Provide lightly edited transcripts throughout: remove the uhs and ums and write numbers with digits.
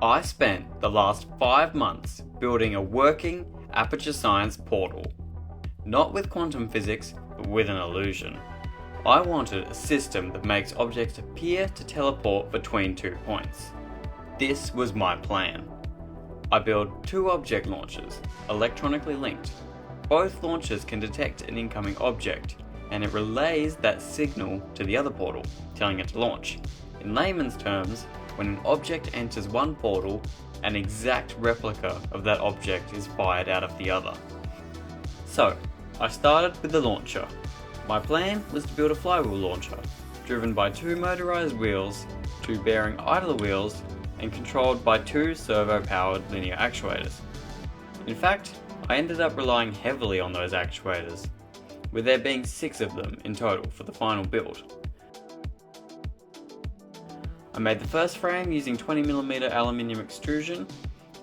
I spent the last 5 months building a working Aperture Science Portal. Not with quantum physics, but with an illusion. I wanted a system that makes objects appear to teleport between 2 points. This was my plan. I built 2 object launchers, electronically linked. Both launchers can detect an incoming object, and it relays that signal to the other portal, telling it to launch. In layman's terms, when an object enters one portal, an exact replica of that object is fired out of the other. So, I started with the launcher. My plan was to build a flywheel launcher, driven by 2 motorized wheels, 2 bearing idler wheels, and controlled by 2 servo-powered linear actuators. In fact, I ended up relying heavily on those actuators, with there being 6 of them in total for the final build. I made the first frame using 20mm aluminium extrusion.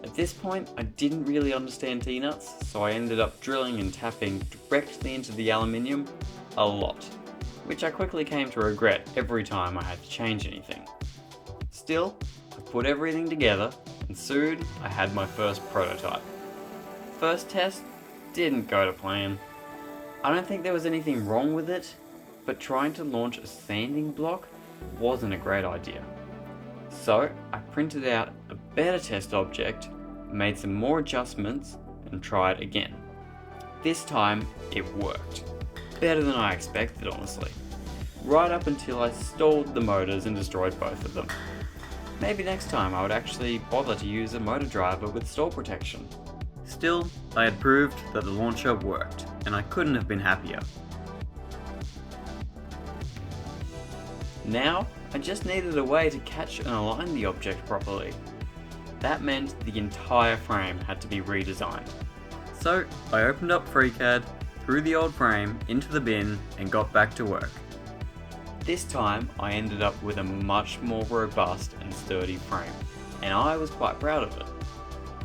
At this point, I didn't really understand T-nuts, so I ended up drilling and tapping directly into the aluminium a lot, which I quickly came to regret every time I had to change anything. Still, I put everything together, and soon I had my first prototype. First test didn't go to plan. I don't think there was anything wrong with it, but trying to launch a sanding block wasn't a great idea. So I printed out a better test object, made some more adjustments, and tried again. This time it worked. Better than I expected, honestly. Right up until I stalled the motors and destroyed both of them. Maybe next time I would actually bother to use a motor driver with stall protection. Still, I had proved that the launcher worked, and I couldn't have been happier. Now, I just needed a way to catch and align the object properly. That meant the entire frame had to be redesigned. So, I opened up FreeCAD, threw the old frame into the bin, and got back to work. This time, I ended up with a much more robust and sturdy frame, and I was quite proud of it.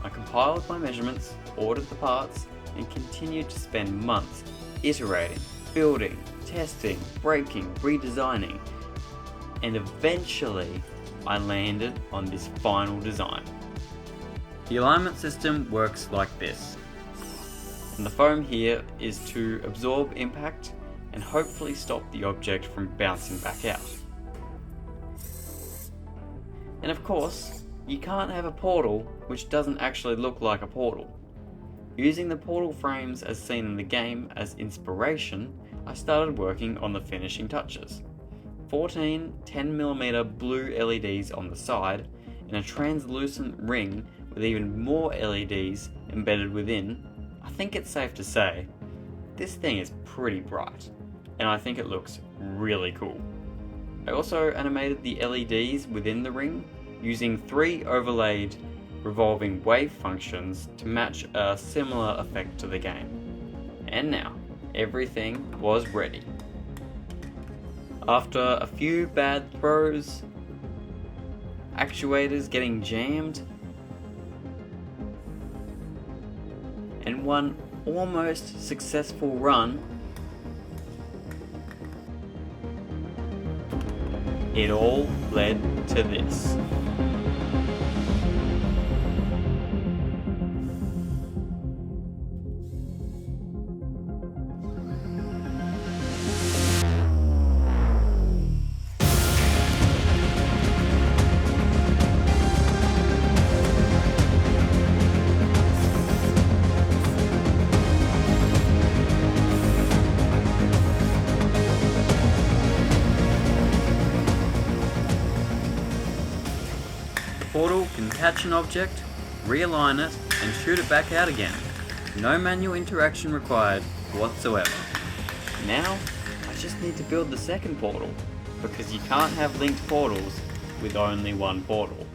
I compiled my measurements, ordered the parts, and continued to spend months iterating, building, testing, breaking, redesigning, and eventually I landed on this final design. The alignment system works like this, and the foam here is to absorb impact and hopefully stop the object from bouncing back out. And of course, you can't have a portal which doesn't actually look like a portal. Using the portal frames as seen in the game as inspiration, I started working on the finishing touches. 14 10mm blue LEDs on the side, and a translucent ring with even more LEDs embedded within. I think it's safe to say, this thing is pretty bright, and I think it looks really cool. I also animated the LEDs within the ring, using 3 overlaid revolving wave functions to match a similar effect to the game. And now, everything was ready. After a few bad throws, actuators getting jammed, and one almost successful run, it all led to this. The portal can catch an object, realign it, and shoot it back out again. No manual interaction required whatsoever. Now, I just need to build the second portal, because you can't have linked portals with only one portal.